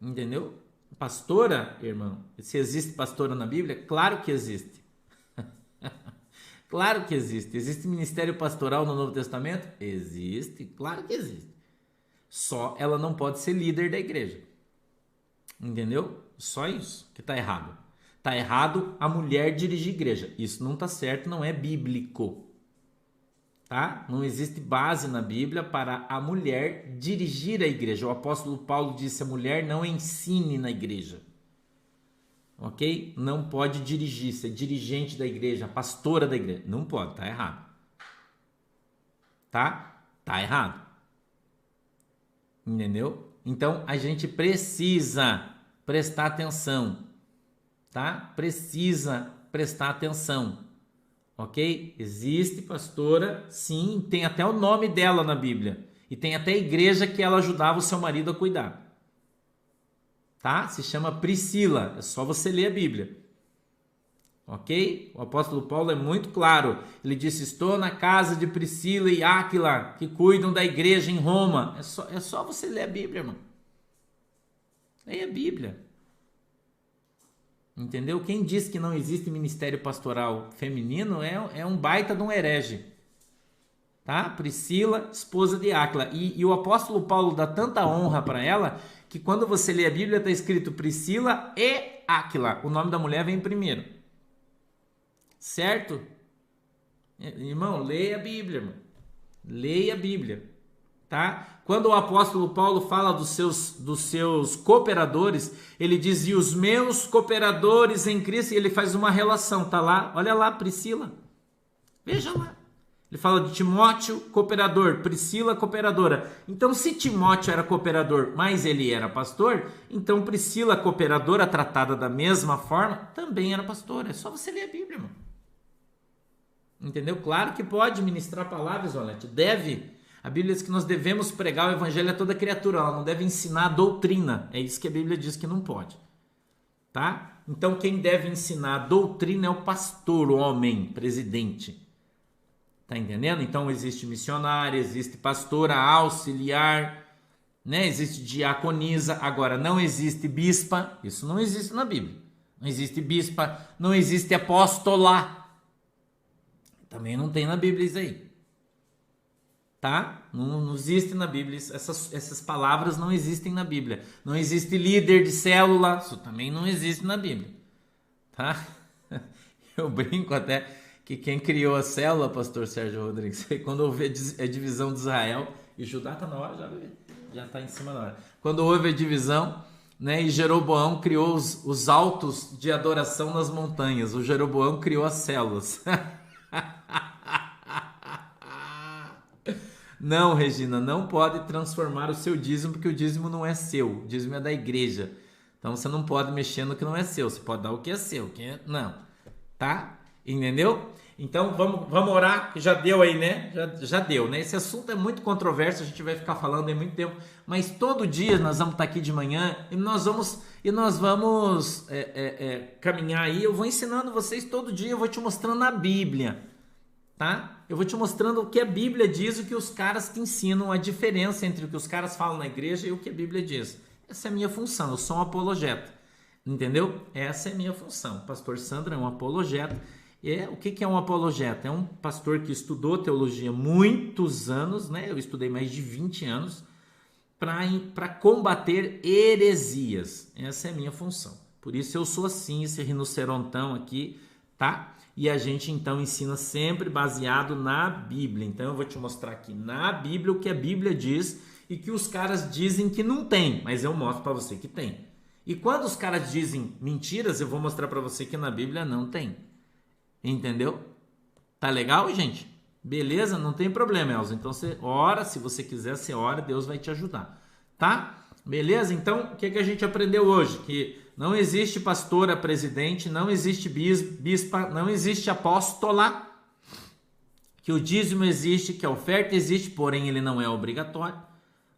Entendeu? Pastora, irmão, se existe pastora na Bíblia, claro que existe. Claro que existe. Existe ministério pastoral no Novo Testamento? Existe, claro que existe. Só ela não pode ser líder da igreja. Entendeu? Só isso que está errado. Está errado a mulher dirigir igreja. Isso não está certo, não é bíblico. Tá? Não existe base na Bíblia para a mulher dirigir a igreja. O apóstolo Paulo disse: a mulher não ensine na igreja. Ok? Não pode dirigir, ser dirigente da igreja, pastora da igreja. Não pode, tá errado. Tá? Tá errado. Entendeu? Então, a gente precisa prestar atenção. Tá? Precisa prestar atenção. Ok? Existe pastora, sim, tem até o nome dela na Bíblia. E tem até a igreja que ela ajudava o seu marido a cuidar. Tá? Se chama Priscila, é só você ler a Bíblia. Ok? O apóstolo Paulo é muito claro. Ele disse: estou na casa de Priscila e Áquila, que cuidam da igreja em Roma. É só você ler a Bíblia, irmão. Leia a Bíblia. Entendeu? Quem diz que não existe ministério pastoral feminino é um baita de um herege. Tá? Priscila, esposa de Áquila. E o apóstolo Paulo dá tanta honra para ela que quando você lê a Bíblia está escrito Priscila e Áquila. O nome da mulher vem primeiro. Certo? Irmão, leia a Bíblia, irmão. Leia a Bíblia. Tá? Quando o apóstolo Paulo fala dos seus cooperadores, ele diz: e os meus cooperadores em Cristo, e ele faz uma relação. Tá lá? Olha lá, Priscila. Veja lá. Ele fala de Timóteo, cooperador, Priscila, cooperadora. Então, se Timóteo era cooperador, mas ele era pastor, então Priscila, cooperadora, tratada da mesma forma, também era pastora. É só você ler a Bíblia, irmão. Entendeu? Claro que pode ministrar palavras, Olete. Deve. A Bíblia diz que nós devemos pregar o evangelho a toda criatura. Ela não deve ensinar a doutrina. É isso que a Bíblia diz que não pode. Tá? Então, quem deve ensinar a doutrina é o pastor, o homem, presidente. Tá entendendo? Então existe missionária, existe pastora auxiliar, né? Existe diaconisa. Agora, não existe bispa. Isso não existe na Bíblia. Não existe bispa, não existe apóstola. Também não tem na Bíblia isso aí. Tá? Não existe na Bíblia. Essas palavras não existem na Bíblia. Não existe líder de célula. Isso também não existe na Bíblia. Tá? Eu brinco até que quem criou a célula, pastor Sérgio Rodrigues, quando houve a divisão de Israel, e Judá está na hora, já está em cima da hora. Quando houve a divisão, né, e Jeroboão criou os altos de adoração nas montanhas. O Jeroboão criou as células. Não, Regina, não pode transformar o seu dízimo, porque o dízimo não é seu. O dízimo é da igreja. Então você não pode mexer no que não é seu. Você pode dar o que é seu, o que é... não. Tá? Entendeu? Então vamos orar, que já deu aí, né? Já deu, né? Esse assunto é muito controverso, a gente vai ficar falando aí muito tempo, mas todo dia nós vamos estar aqui de manhã e nós vamos caminhar aí. Eu vou ensinando vocês todo dia, eu vou te mostrando a Bíblia. tá? Eu vou te mostrando o que a Bíblia diz e o que os caras te ensinam, a diferença entre o que os caras falam na igreja e o que a Bíblia diz. Essa é a minha função, eu sou um apologeta, entendeu? Essa é a minha função. O pastor Sandro é um apologeta. O que é um apologeta? É um pastor que estudou teologia muitos anos, né? Eu estudei mais de 20 anos para combater heresias. Essa é a minha função. Por isso eu sou assim, esse rinocerontão aqui, tá? E a gente então ensina sempre baseado na Bíblia. Então eu vou te mostrar aqui na Bíblia o que a Bíblia diz e que os caras dizem que não tem, mas eu mostro para você que tem. E quando os caras dizem mentiras, eu vou mostrar para você que na Bíblia não tem. Entendeu? Tá legal, gente? Beleza? Não tem problema, Elza. Então você ora, se você quiser, você ora, Deus vai te ajudar. Tá? Beleza? Então, o que a gente aprendeu hoje? Que não existe pastora, presidente, não existe bispa, não existe apóstola, que o dízimo existe, que a oferta existe, porém ele não é obrigatório,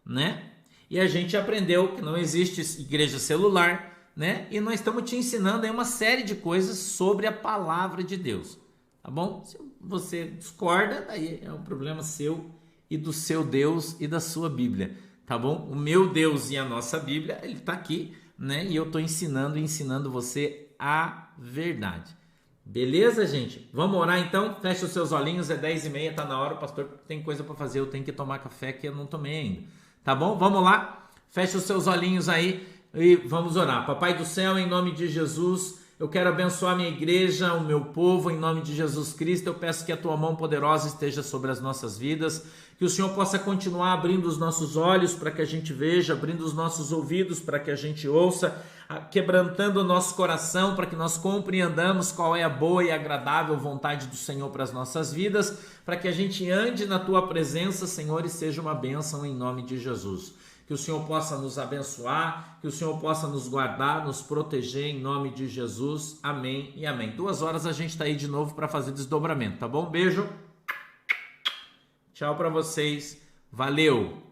né? E a gente aprendeu que não existe igreja celular, né? E nós estamos te ensinando aí uma série de coisas sobre a palavra de Deus, tá bom? Se você discorda, aí é um problema seu e do seu Deus e da sua Bíblia, tá bom? O meu Deus e a nossa Bíblia, ele tá aqui, né? E eu tô ensinando você a verdade. Beleza, gente? Vamos orar então? Fecha os seus olhinhos, é 10h30, tá na hora, o pastor tem coisa para fazer, eu tenho que tomar café que eu não tomei ainda, tá bom? Vamos lá? Fecha os seus olhinhos aí e vamos orar. Papai do céu, em nome de Jesus, eu quero abençoar minha igreja, o meu povo, em nome de Jesus Cristo. Eu peço que a tua mão poderosa esteja sobre as nossas vidas, que o Senhor possa continuar abrindo os nossos olhos para que a gente veja, abrindo os nossos ouvidos para que a gente ouça, quebrantando o nosso coração para que nós compreendamos qual é a boa e agradável vontade do Senhor para as nossas vidas, para que a gente ande na tua presença, Senhor, e seja uma bênção em nome de Jesus. Que o Senhor possa nos abençoar, que o Senhor possa nos guardar, nos proteger em nome de Jesus. Amém e amém. 2 horas a gente está aí de novo para fazer desdobramento, tá bom? Beijo. Tchau para vocês. Valeu.